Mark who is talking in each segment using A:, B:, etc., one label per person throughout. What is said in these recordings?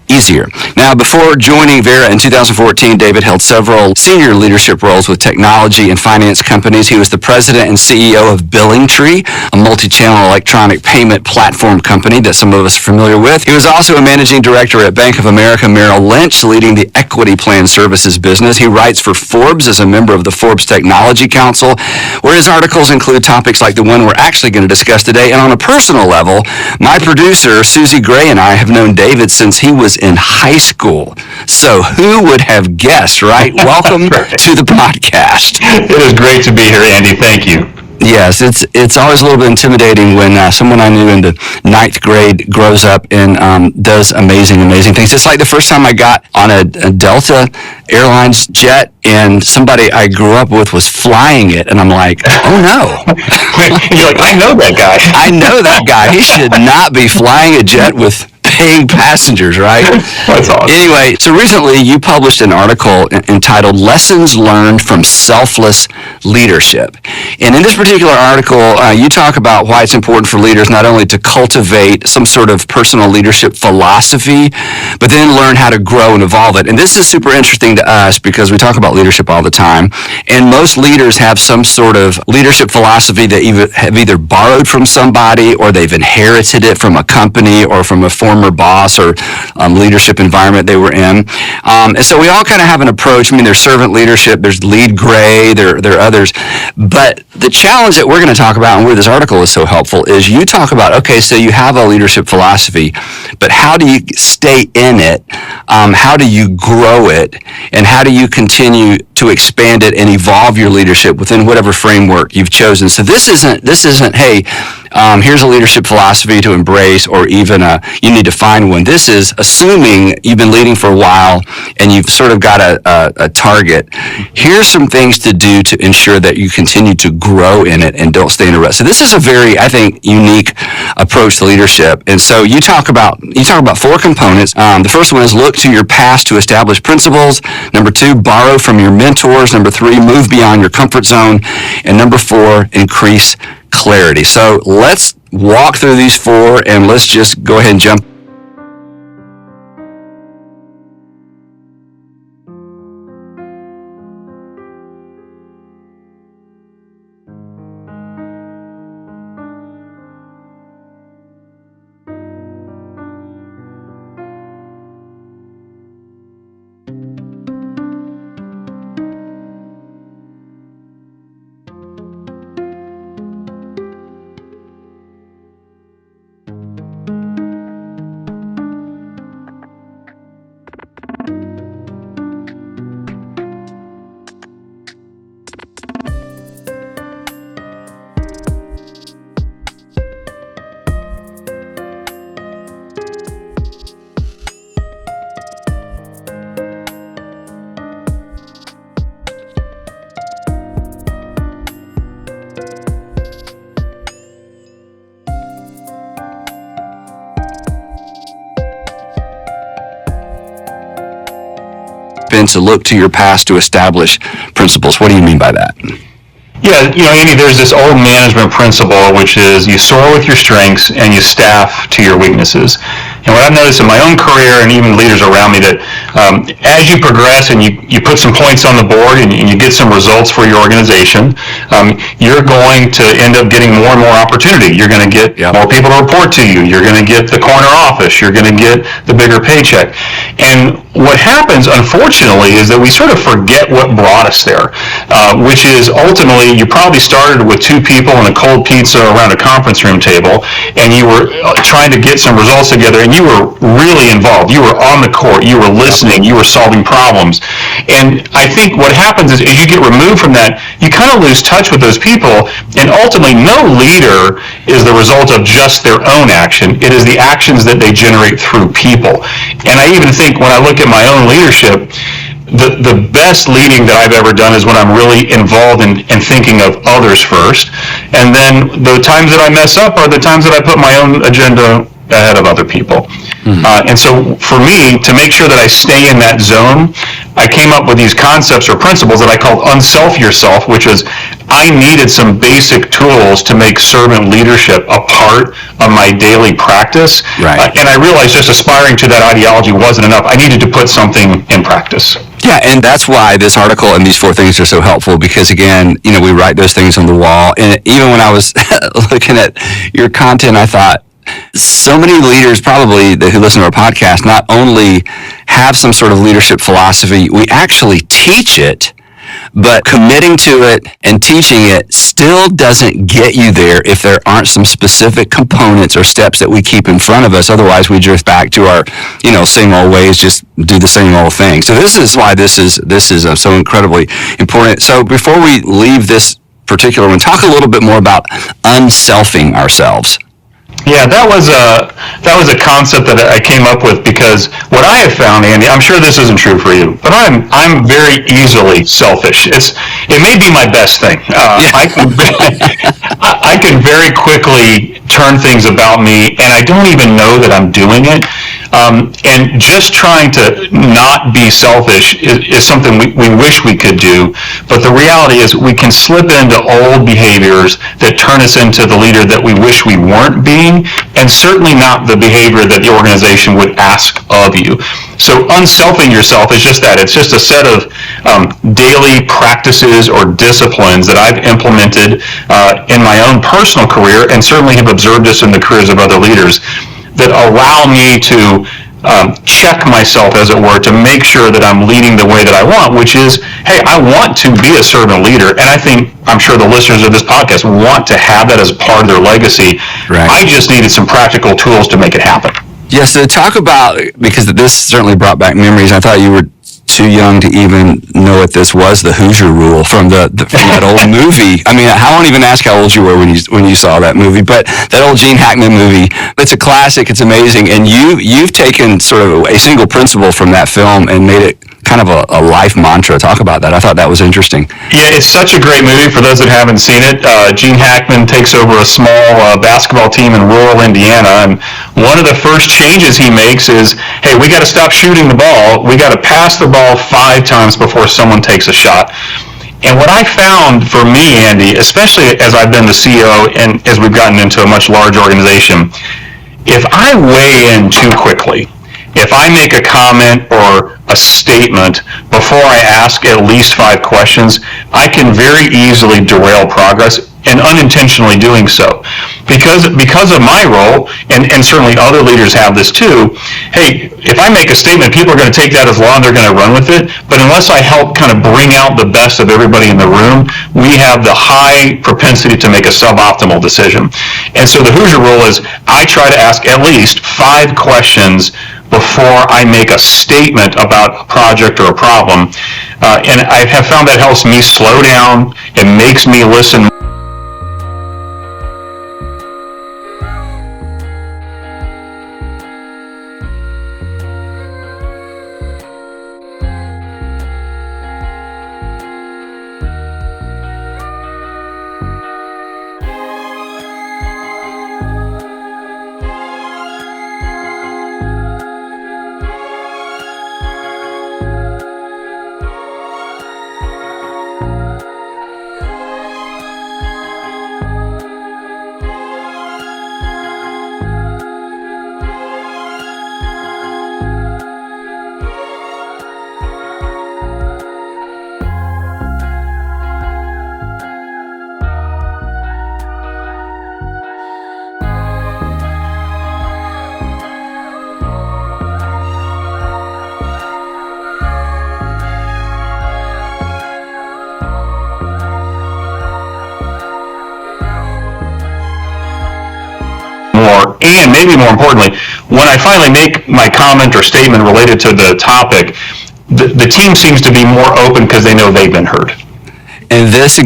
A: easier. Now, before joining Verra in 2014, David held several senior leadership roles with technology and finance companies. He was the president and CEO of BillingTree, a multi-channel electronic payment platform company that some of us are familiar with. He was also a managing director at Bank of America Merrill Lynch, leading the equity plan services business. He writes for Forbes as a member of the Forbes Technology Council, where his articles include topics like the one we're actually going to discuss today. And on a personal level, my producer, Susie Gray, and I have known David since he was in high school. So who would have guessed, right? Welcome to the podcast.
B: It is great to be here, Andy. Thank you.
A: Yes, it's always a little bit intimidating when someone I knew in the 9th grade grows up and does amazing things. It's like the first time I got on a Delta Airlines jet and somebody I grew up with was flying it, and I'm like, oh no.
B: You're like, I know that guy.
A: I know that guy. He should not be flying a jet with paying passengers, right?
B: That's awesome.
A: Anyway, so recently you published an article entitled Lessons Learned from Selfless Leadership. And in this particular article, you talk about why it's important for leaders not only to cultivate some sort of personal leadership philosophy, but then learn how to grow and evolve it. And this is super interesting to us because we talk about leadership all the time. And most leaders have some sort of leadership philosophy that have either borrowed from somebody or they've inherited it from a company or from a former boss or leadership environment they were in. And so we all kind of have an approach. I mean, there's servant leadership, there's lead gray, there are others. But the challenge that we're going to talk about and where this article is so helpful is you talk about, okay, so you have a leadership philosophy, but how do you stay in it? How do you grow it? And how do you continue to expand it and evolve your leadership within whatever framework you've chosen? So this isn't, hey, here's a leadership philosophy to embrace, or even you need to find one. This is assuming you've been leading for a while and you've sort of got a target. Here's some things to do to ensure that you continue to grow in it and don't stay in a rut. So this is a very, I think, unique approach to leadership. And so you talk about 4 components. The first one is look to your past to establish principles. Number 2, borrow from your mentors. Number 3, move beyond your comfort zone. And number 4, increase clarity. So let's walk through these 4 and let's just go ahead and jump. To look to your past to establish principles. What do you mean by that?
B: Yeah, Andy, there's this old management principle, which is you soar with your strengths and you staff to your weaknesses. And what I've noticed in my own career and even leaders around me that as you progress and you put some points on the board and you get some results for your organization, you're going to end up getting more and more opportunity. You're going to get more people to report to you. You're going to get the corner office. You're going to get the bigger paycheck. And what happens, unfortunately, is that we sort of forget what brought us there, which is ultimately you probably started with 2 people and a cold pizza around a conference room table, and you were trying to get some results together, and you were really involved. You were on the court. You were listening. You were solving problems. And I think what happens is as you get removed from that, you kind of lose touch with those people, and ultimately no leader is the result of just their own action. It is the actions that they generate through people. And I even think when I look at my own leadership, the best leading that I've ever done is when I'm really involved in thinking of others first. And then the times that I mess up are the times that I put my own agenda ahead of other people. And so for me, to make sure that I stay in that zone, I came up with these concepts or principles that I called unself yourself, which is I needed some basic tools to make servant leadership a part of my daily practice.
A: Right.
B: And I realized just aspiring to that ideology wasn't enough. I needed to put something in practice.
A: Yeah, and that's why this article and these 4 things are so helpful, because again, we write those things on the wall. And even when I was looking at your content, I thought, so many leaders probably who listen to our podcast not only have some sort of leadership philosophy, we actually teach it, but committing to it and teaching it still doesn't get you there if there aren't some specific components or steps that we keep in front of us. Otherwise, we drift back to our, same old ways, just do the same old thing. So this is why this is so incredibly important. So before we leave this particular one, talk a little bit more about unselfing ourselves.
B: Yeah, that was a concept that I came up with because what I have found, Andy, I'm sure this isn't true for you, but I'm very easily selfish. It may be my best thing. I can very quickly turn things about me, and I don't even know that I'm doing it. And just trying to not be selfish is something we wish we could do, but the reality is we can slip into old behaviors that turn us into the leader that we wish we weren't being, and certainly not the behavior that the organization would ask of you. So unselfing yourself is just that. It's just a set of daily practices or disciplines that I've implemented in my own personal career, and certainly have observed this in the careers of other leaders, that allow me to check myself, as it were, to make sure that I'm leading the way that I want, which is, hey, I want to be a servant leader, and I'm sure the listeners of this podcast want to have that as part of their legacy.
A: Right.
B: I just needed some practical tools to make it happen.
A: Yes, so talk about, because this certainly brought back memories. I thought you were too young to even know what this was, the Hoosier Rule from that old movie. I mean, I won't even ask how old you were when you saw that movie, but that old Gene Hackman movie, it's a classic, it's amazing, and you've taken sort of a single principle from that film and made it kind of a life mantra. Talk about that. I thought that was interesting.
B: Yeah, it's such a great movie for those that haven't seen it. Gene Hackman takes over a small basketball team in rural Indiana, and one of the first changes he makes is, hey, we got to stop shooting the ball. We got to pass the ball 5 times before someone takes a shot. And what I found for me, Andy, especially as I've been the CEO and as we've gotten into a much larger organization, if I weigh in too quickly, if I make a comment or a statement before I ask at least 5 questions, I can very easily derail progress, and unintentionally doing so. Because of my role, and certainly other leaders have this too, hey, if I make a statement, people are going to take that as law and they're going to run with it, but unless I help kind of bring out the best of everybody in the room, we have the high propensity to make a suboptimal decision. And so the Hoosier Rule is, I try to ask at least 5 questions before I make a statement about a project or a problem. And I have found that helps me slow down. It makes me listen. And maybe more importantly, when I finally make my comment or statement related to the topic, the team seems to be more open because they know they've been heard.
A: And this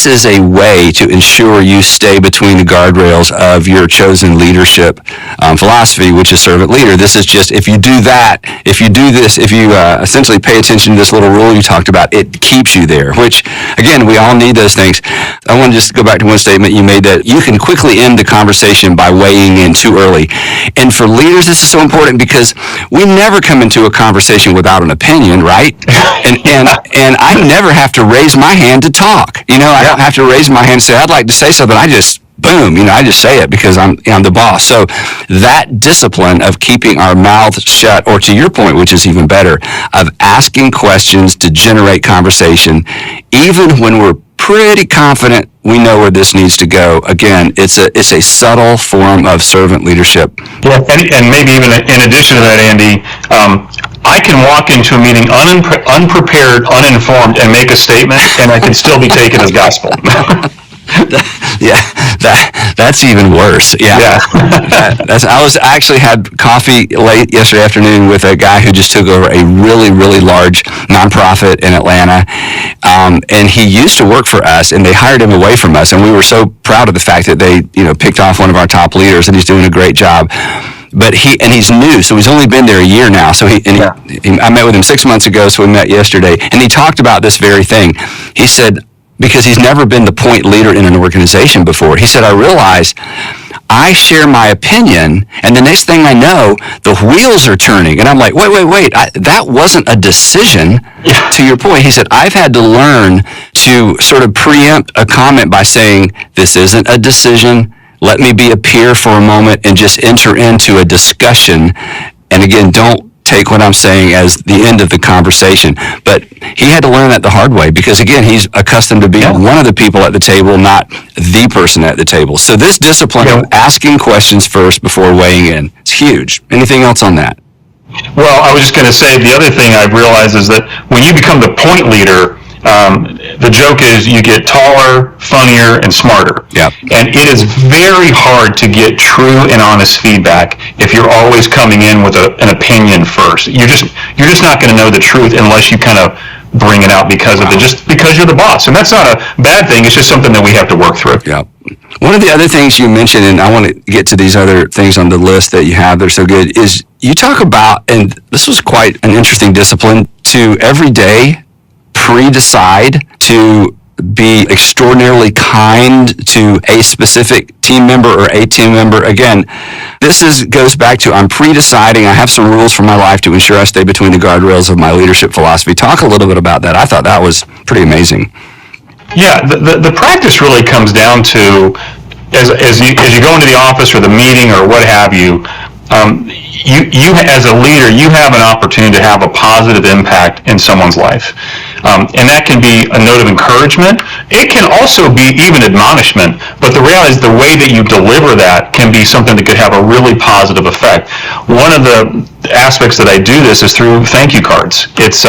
A: is a way to ensure you stay between the guardrails of your chosen leadership philosophy, which is servant leader. This is just, if you do this, if you essentially pay attention to this little rule you talked about, it keeps you there, which, again, we all need those things. I want to just go back to one statement you made, that you can quickly end the conversation by weighing in too early. And for leaders, this is so important because we never come into a conversation without an opinion, right? And I never have to raise raise my hand to talk. I don't have to raise my hand and say, I'd like to say something. I just, boom, I just say it because I'm the boss. So that discipline of keeping our mouths shut, or to your point, which is even better, of asking questions to generate conversation, even when we're pretty confident we know where this needs to go. Again, it's a subtle form of servant leadership.
B: Yeah, and maybe even in addition to that, Andy, I can walk into a meeting unprepared, uninformed, and make a statement, and I can still be taken as gospel.
A: Yeah, that's even worse. Yeah. I actually had coffee late yesterday afternoon with a guy who just took over a really, really large nonprofit in Atlanta, and he used to work for us, and they hired him away from us, and we were so proud of the fact that they, picked off one of our top leaders, and he's doing a great job. But he's new, so he's only been there a year now. So I met with him 6 months ago, so we met yesterday, and he talked about this very thing. He said, because he's never been the point leader in an organization before, he said, I realize I share my opinion, and the next thing I know, the wheels are turning. And I'm like, wait, that wasn't a decision. Yeah. To your point, he said, I've had to learn to sort of preempt a comment by saying, this isn't a decision. Let me be a peer for a moment and just enter into a discussion. And again, don't take what I'm saying as the end of the conversation. But he had to learn that the hard way because, again, he's accustomed to being one of the people at the table, not the person at the table. So this discipline of asking questions first before weighing in is huge. Anything else on that?
B: Well, I was just going to say the other thing I've realized is that when you become the point leader, the joke is you get taller, funnier, and smarter.
A: Yep.
B: And it is very hard to get true and honest feedback if you're always coming in with an opinion first. You're just not going to know the truth unless you kind of bring it out because you're the boss. And that's not a bad thing. It's just something that we have to work through.
A: Yeah. One of the other things you mentioned, and I want to get to these other things on the list that you have that are so good, is you talk about, and this was quite an interesting discipline, to every day pre-decide to be extraordinarily kind to a specific team member or a team member. Again, goes back to I'm pre-deciding. I have some rules for my life to ensure I stay between the guardrails of my leadership philosophy. Talk a little bit about that. I thought that was pretty amazing.
B: Yeah, the practice really comes down to as you go into the office or the meeting or what have you, you as a leader, you have an opportunity to have a positive impact in someone's life. And that can be a note of encouragement. It can also be even admonishment. But the reality is the way that you deliver that can be something that could have a really positive effect. One of the aspects that I do this is through thank you cards. It's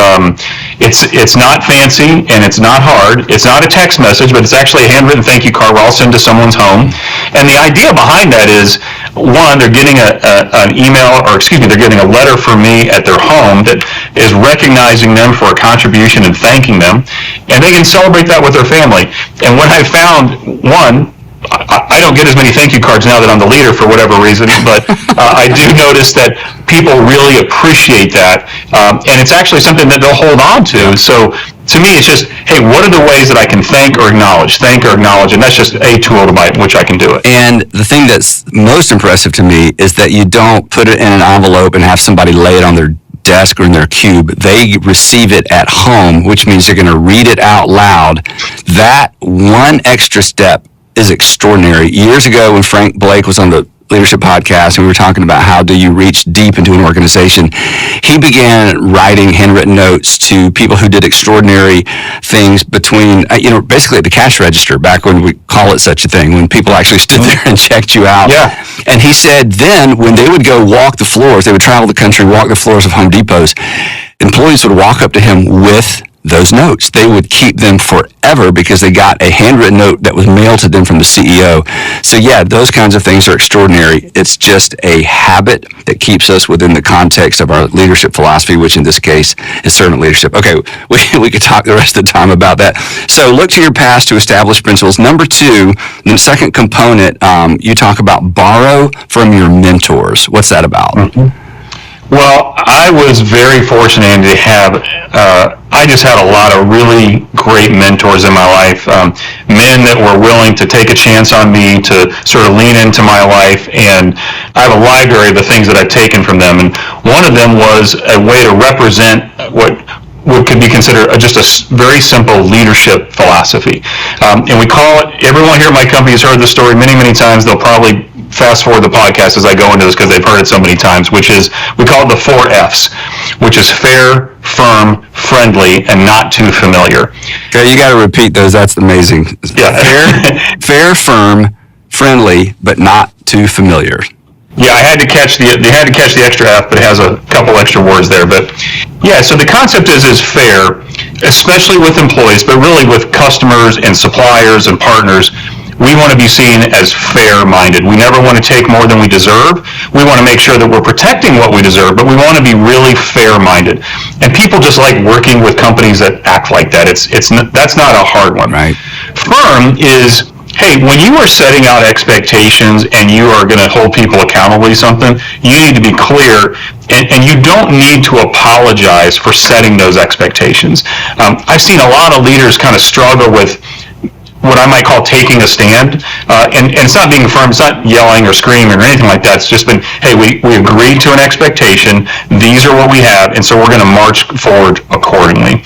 B: not fancy and it's not hard. It's not a text message, but it's actually a handwritten thank you card where I'll send to someone's home. And the idea behind that is, one, they're getting they're getting a letter from me at their home that is recognizing them for a contribution and thanking them, and they can celebrate that with their family. And what I found, one, I don't get as many thank you cards now that I'm the leader for whatever reason, but I do notice that people really appreciate that, and it's actually something that they'll hold on to. So to me, it's just, hey, what are the ways that I can thank or acknowledge, and that's just a tool by which I can do it.
A: And the thing that's most impressive to me is that you don't put it in an envelope and have somebody lay it on their desk or in their cube. They receive it at home, which means they're going to read it out loud. That one extra step is extraordinary. Years ago, when Frank Blake was on the Leadership Podcast, and we were talking about how do you reach deep into an organization, he began writing handwritten notes to people who did extraordinary things between, basically at the cash register, back when we call it such a thing, when people actually stood there and checked you out.
B: Yeah.
A: And he said then, when they would go walk the floors, they would travel the country, walk the floors of Home Depots, employees would walk up to him with those notes. They would keep them forever because they got a handwritten note that was mailed to them from the CEO. So yeah, those kinds of things are extraordinary. It's just a habit that keeps us within the context of our leadership philosophy, which in this case is servant leadership. Okay, we could talk the rest of the time about that. So look to your past to establish principles. Number two, the second component, you talk about borrow from your mentors. What's that about?
B: Mm-hmm. Well, I was very fortunate, Andy, to have, I just had a lot of really great mentors in my life, men that were willing to take a chance on me, to sort of lean into my life, and I have a library of the things that I've taken from them, and one of them was a way to represent what what could be considered just a very simple leadership philosophy. And we call it, everyone here at my company has heard this story many, many times. They'll probably fast forward the podcast as I go into this because they've heard it so many times, which is, we call it the 4 F's, which is fair, firm, friendly, and not too familiar.
A: Okay, you got to repeat those. That's amazing.
B: Yeah.
A: Fair, firm, friendly, but not too familiar.
B: Yeah, they had to catch the extra F, but it has a couple extra words there. But yeah, so the concept is fair, especially with employees, but really with customers and suppliers and partners. We want to be seen as fair-minded. We never want to take more than we deserve. We want to make sure that we're protecting what we deserve, but we want to be really fair-minded. And people just like working with companies that act like that. That's not a hard one.
A: Right.
B: Firm is, hey, when you are setting out expectations and you are going to hold people accountable to something, you need to be clear, and you don't need to apologize for setting those expectations. I've seen a lot of leaders kind of struggle with what I might call taking a stand, and it's not being firm, it's not yelling or screaming or anything like that. It's just been, hey, we agreed to an expectation, these are what we have, and so we're going to march forward accordingly.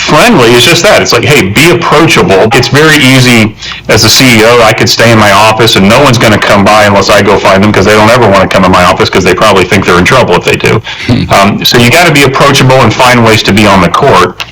B: Friendly is just that. It's like, hey, be approachable. It's very easy as a CEO. I could stay in my office and no one's going to come by unless I go find them, because they don't ever want to come in my office because they probably think they're in trouble if they do. So you got to be approachable and find ways to be on the court.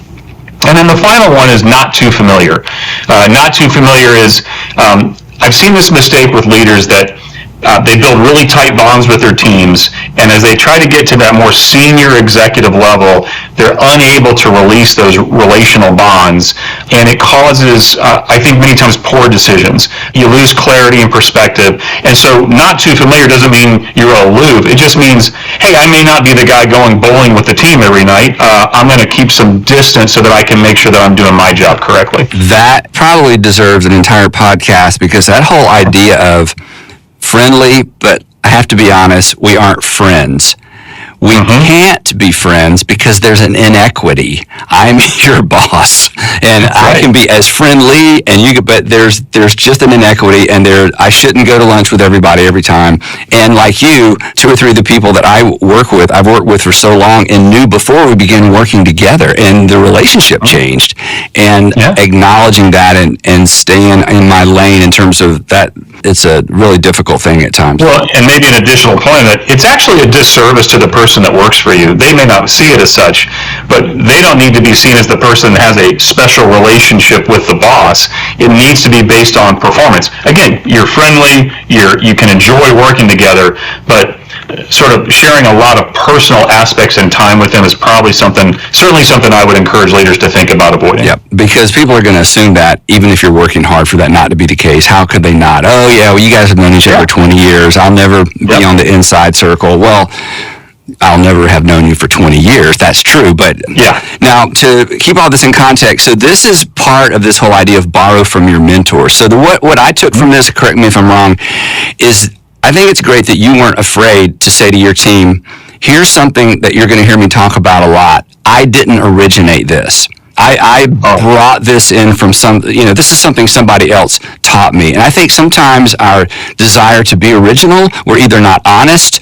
B: And then the final one is not too familiar. Not too familiar is, I've seen this mistake with leaders that they build really tight bonds with their teams, and as they try to get to that more senior executive level, they're unable to release those relational bonds, and it causes, I think, many times poor decisions. You lose clarity and perspective, and so not too familiar doesn't mean you're aloof. It just means, hey, I may not be the guy going bowling with the team every night. I'm going to keep some distance so that I can make sure that I'm doing my job correctly.
A: That probably deserves an entire podcast, because that whole idea of friendly, but I have to be honest, we aren't friends. We can't be friends because there's an inequity. I'm your boss, and I can be as friendly, and you. But there's just an inequity, and I shouldn't go to lunch with everybody every time. And like you, 2 or 3 of the people that I've worked with for so long and knew before we began working together, and the relationship changed. And acknowledging that and staying in my lane in terms of that, it's a really difficult thing at times.
B: Well, and maybe an additional point that it's actually a disservice to the person that works for you. They may not see it as such, but they don't need to be seen as the person that has a special relationship with the boss. It needs to be based on performance. Again, you're friendly, you can enjoy working together, but sort of sharing a lot of personal aspects and time with them is probably certainly something I would encourage leaders to think about avoiding.
A: Yep, because people are going to assume that even if you're working hard for that not to be the case. How could they not? Oh yeah, well, you guys have known each other 20 years. I'll never be on the inside circle. Well, I'll never have known you for 20 years. That's true. But now, to keep all this in context, so this is part of this whole idea of borrow from your mentor. So what I took from this, correct me if I'm wrong, is I think it's great that you weren't afraid to say to your team, here's something that you're going to hear me talk about a lot. I didn't originate this. I brought this in from this is something somebody else taught me. And I think sometimes our desire to be original, we're either not honest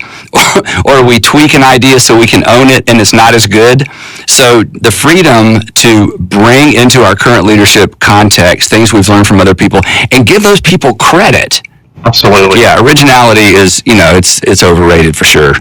A: or we tweak an idea so we can own it and it's not as good. So the freedom to bring into our current leadership context things we've learned from other people and give those people credit.
B: Absolutely.
A: Yeah, originality is, it's overrated for sure.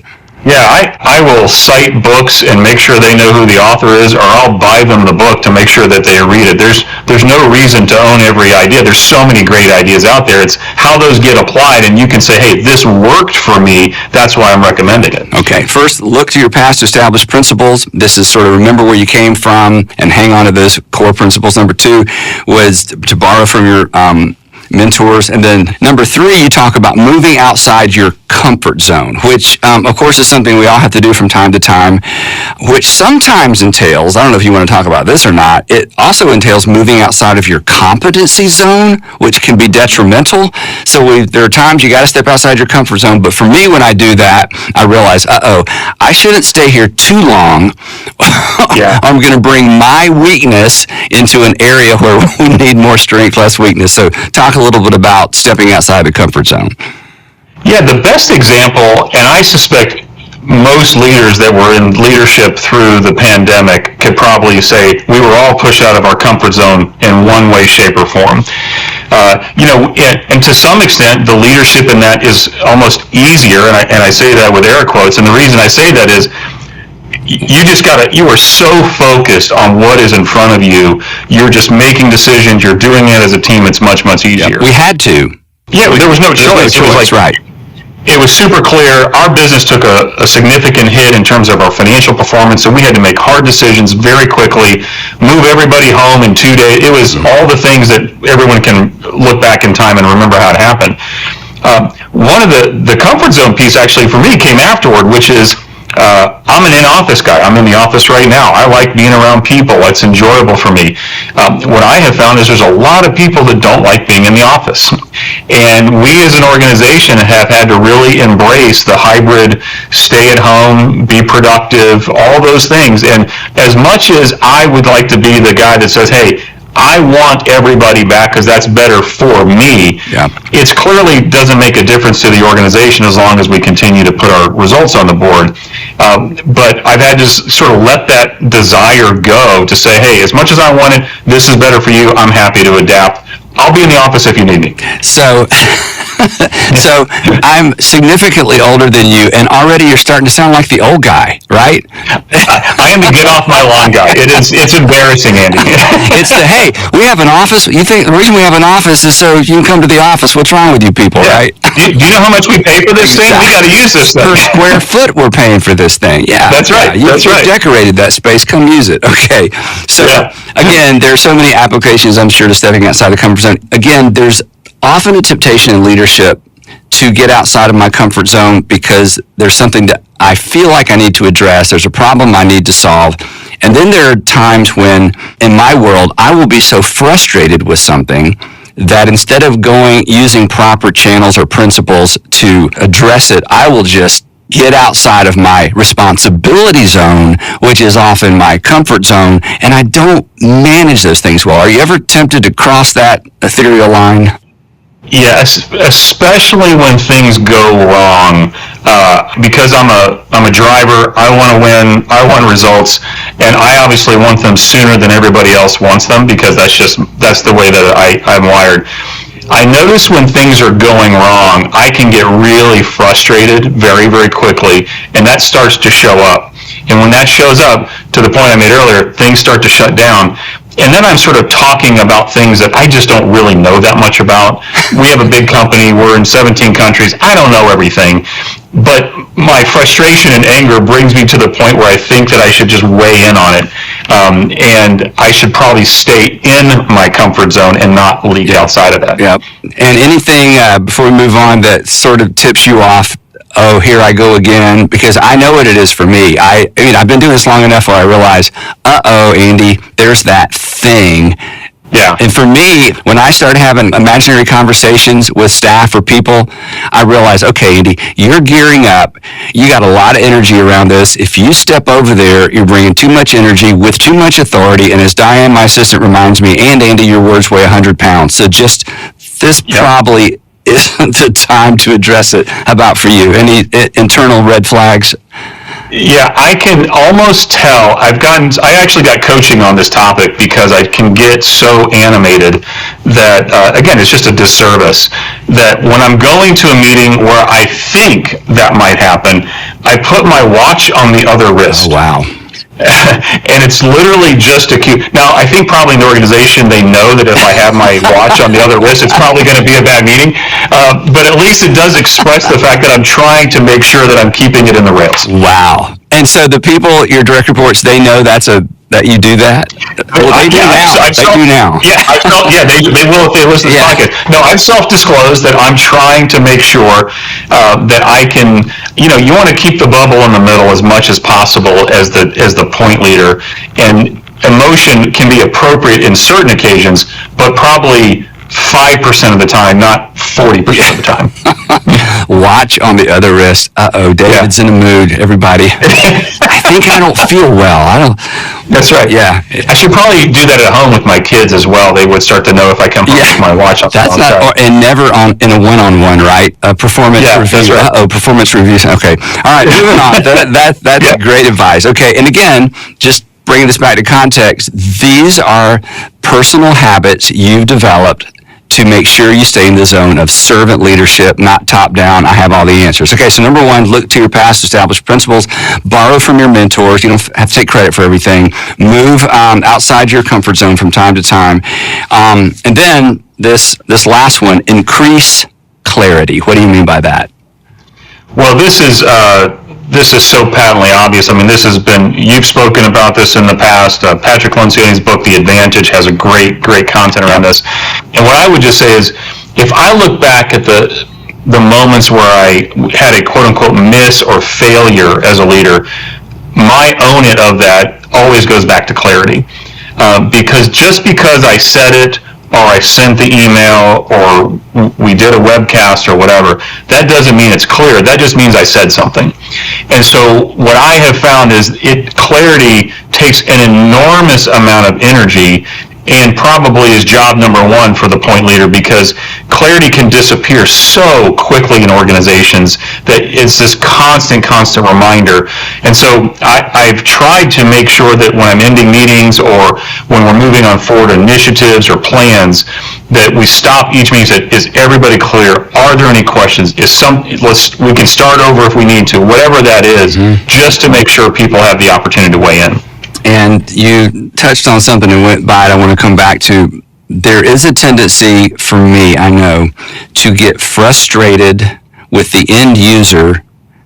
B: Yeah, I will cite books and make sure they know who the author is, or I'll buy them the book to make sure that they read it. There's no reason to own every idea. There's so many great ideas out there. It's how those get applied, and you can say, hey, this worked for me. That's why I'm recommending it.
A: Okay, first, look to your past established principles. This is sort of remember where you came from and hang on to those core principles. Number 2 was to borrow from your mentors. And then number 3, you talk about moving outside your comfort zone, which of course is something we all have to do from time to time, which sometimes entails, I don't know if you want to talk about this or not, it also entails moving outside of your competency zone, which can be detrimental. So there are times you got to step outside your comfort zone. But for me, when I do that, I realize, I shouldn't stay here too long. I'm going to bring my weakness into an area where we need more strength, less weakness. So talk a little bit about stepping outside the comfort zone.
B: Yeah, the best example, and I suspect most leaders that were in leadership through the pandemic could probably say we were all pushed out of our comfort zone in one way, shape, or form. And to some extent, the leadership in that is almost easier, and I say that with air quotes, and the reason I say that is you are so focused on what is in front of you, you're just making decisions, you're doing it as a team, it's much, much easier.
A: We had to.
B: Yeah, there was no choice. It was like,
A: right.
B: It was super clear. Our business took a significant hit in terms of our financial performance, so we had to make hard decisions very quickly, move everybody home in 2 days. It was all the things that everyone can look back in time and remember how it happened. One of the comfort zone piece actually for me came afterward, which is I'm an in-office guy. I'm in the office right now. I like being around people. It's enjoyable for me. What I have found is there's a lot of people that don't like being in the office. And we as an organization have had to really embrace the hybrid, stay at home, be productive, all those things. And as much as I would like to be the guy that says, hey, I want everybody back because that's better for me.
A: Yeah.
B: It clearly doesn't make a difference to the organization as long as we continue to put our results on the board. But I've had to sort of let that desire go to say, hey, as much as I want it, this is better for you. I'm happy to adapt. I'll be in the office if you need me.
A: So I'm significantly older than you, and already you're starting to sound like the old guy, right?
B: I am the get off my lawn guy. It's embarrassing, Andy.
A: It's hey, we have an office. You think the reason we have an office is so you can come to the office. What's wrong with you people, right?
B: Do you know how much we pay for this thing? We got to use this thing.
A: Per square foot we're paying for this thing. Yeah.
B: That's right.
A: Yeah, you've decorated that space. Come use it. Okay. So again, there are so many applications, I'm sure, to stepping outside the comfort zone. Again, there's often a temptation in leadership to get outside of my comfort zone because there's something that I feel like I need to address. There's a problem I need to solve. And then there are times when, in my world, I will be so frustrated with something that instead of using proper channels or principles to address it, I will just get outside of my responsibility zone, which is often my comfort zone, and I don't manage those things well. Are you ever tempted to cross that ethereal line?
B: Yes, especially when things go wrong. Because I'm a driver, I want to win, I want results, and I obviously want them sooner than everybody else wants them because that's the way that I'm wired. I notice when things are going wrong, I can get really frustrated very, very quickly, and that starts to show up. And when that shows up, to the point I made earlier, things start to shut down. And then I'm sort of talking about things that I just don't really know that much about. We have a big company. We're in 17 countries. I don't know everything. But my frustration and anger brings me to the point where I think that I should just weigh in on it. And I should probably stay in my comfort zone and not leak outside of that.
A: Yep. And anything, before we move on, that sort of tips you off, oh, here I go again, because I know what it is for me. I mean, I've been doing this long enough where I realize, Andy, there's that thing.
B: Yeah.
A: And for me, when I started having imaginary conversations with staff or people, I realized, okay, Andy, you're gearing up. You got a lot of energy around this. If you step over there, you're bringing too much energy with too much authority. And as Diane, my assistant, reminds me, and Andy, your words weigh 100 pounds. So just this probably isn't the time to address it. How about for you? Any internal red flags?
B: Yeah, I can almost tell. I actually got coaching on this topic because I can get so animated that, again, it's just a disservice that when I'm going to a meeting where I think that might happen, I put my watch on the other wrist.
A: Oh, wow.
B: And it's literally just a cue. Now, I think probably in the organization, they know that if I have my watch on the other wrist, it's probably going to be a bad meeting. But at least it does express the fact that I'm trying to make sure that I'm keeping it in the rails.
A: Wow. And so the people, your direct reports, they know that you do that? Well, they do now.
B: Yeah, they will if they listen to the podcast. No, I've self-disclosed that I'm trying to make sure that I can, you want to keep the bubble in the middle as much as possible as the point leader. And emotion can be appropriate in certain occasions, but probably 5% of the time, not 40% of the time.
A: Watch on the other wrist. David's in a mood, everybody. I think I don't feel well.
B: That's right.
A: Yeah.
B: I should probably do that at home with my kids as well. They would start to know if I come home with my watch on.
A: That's not, and never in a one-on-one, right? A performance review.
B: That's right.
A: Performance reviews. Okay. All right, moving on. That's great advice. Okay, and again, just bringing this back to context, these are personal habits you've developed to make sure you stay in the zone of servant leadership, not top-down, I have all the answers. Okay, so number one, look to your past established principles, borrow from your mentors, you don't have to take credit for everything, move outside your comfort zone from time to time, and then this last one, increase clarity. What do you mean by that?
B: Well, this is so patently obvious. I mean, you've spoken about this in the past. Patrick Lencioni's book, The Advantage, has a great content around this. And what I would just say is, if I look back at the moments where I had a quote-unquote miss or failure as a leader, my own it of that always goes back to clarity. Because just because I said it, or I sent the email, or we did a webcast or whatever, that doesn't mean it's clear. That just means I said something. And so what I have found is clarity takes an enormous amount of energy, and probably is job number one for the point leader, because clarity can disappear so quickly in organizations that it's this constant reminder. And so I've tried to make sure that when I'm ending meetings or when we're moving on forward initiatives or plans, that we stop each meeting and say, is everybody clear? Are there any questions? We can start over if we need to, whatever that is, just to make sure people have the opportunity to weigh in.
A: And you touched on something and went by it I want to come back to. There is a tendency for me, I know, to get frustrated with the end user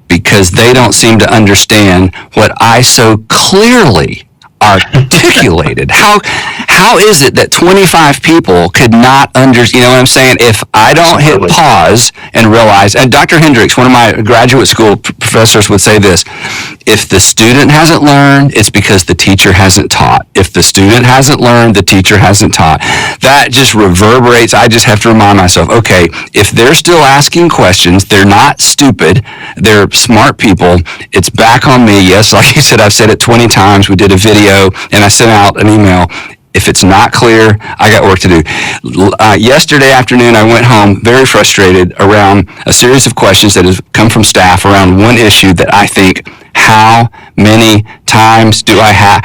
A: because they don't seem to understand what I so clearly articulated. How is it that 25 people could not understand? You know what I'm saying? If I don't hit pause and realize, and Dr. Hendricks, one of my graduate school professors, would say this: if the student hasn't learned, it's because the teacher hasn't taught. If the student hasn't learned, the teacher hasn't taught. That just reverberates. I just have to remind myself, okay, if they're still asking questions, they're not stupid, they're smart people, it's back on me. Yes, like you said, I've said it 20 times. We did a video and I sent out an email. If it's not clear, I got work to do. Yesterday afternoon, I went home very frustrated around a series of questions that has come from staff around one issue that I think, how many times do I have?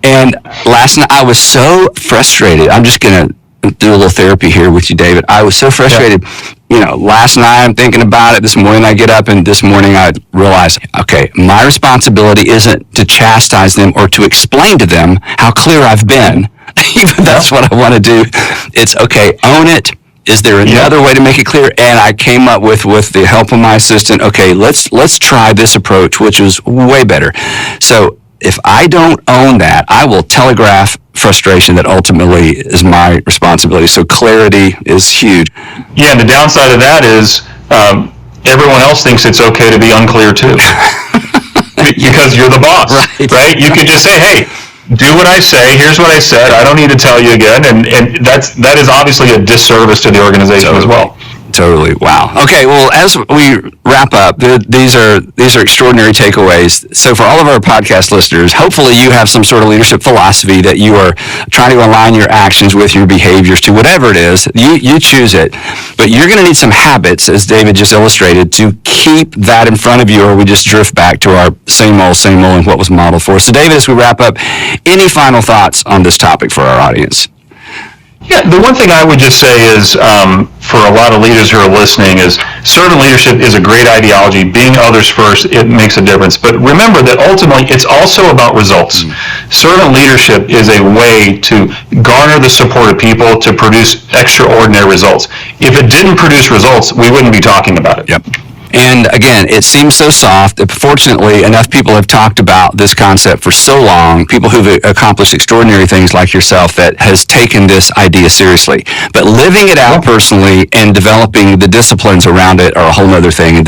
A: And last night, I was so frustrated. I'm just going to do a little therapy here with you, David. I was so frustrated. Yeah. You know, last night I'm thinking about it. This morning I get up, and this morning I realize, okay, my responsibility isn't to chastise them or to explain to them how clear I've been. Even that's what I want to do. It's okay, own it. Is there another way to make it clear? And I came up with the help of my assistant, okay, let's try this approach, which is way better. So if I don't own that, I will telegraph frustration that ultimately is my responsibility. So clarity is huge.
B: Yeah, and the downside of that is everyone else thinks it's okay to be unclear too. Because you're the boss, right? You could just say, hey, do what I say, here's what I said, I don't need to tell you again, and that is obviously a disservice to the organization as well.
A: Totally. Wow. Okay. Well, as we wrap up, these are extraordinary takeaways. So for all of our podcast listeners, hopefully you have some sort of leadership philosophy that you are trying to align your actions with your behaviors to whatever it is. You choose it. But you're going to need some habits, as David just illustrated, to keep that in front of you, or we just drift back to our same old and what was modeled for us. So David, as we wrap up, any final thoughts on this topic for our audience?
B: Yeah, the one thing I would just say is, for a lot of leaders who are listening, is servant leadership is a great ideology. Being others first, it makes a difference. But remember that ultimately it's also about results. Servant leadership is a way to garner the support of people to produce extraordinary results. If it didn't produce results, we wouldn't be talking about it.
A: Yep. And again, it seems so soft. Fortunately, enough people have talked about this concept for so long, people who've accomplished extraordinary things like yourself, that has taken this idea seriously. But living it out personally and developing the disciplines around it are a whole other thing.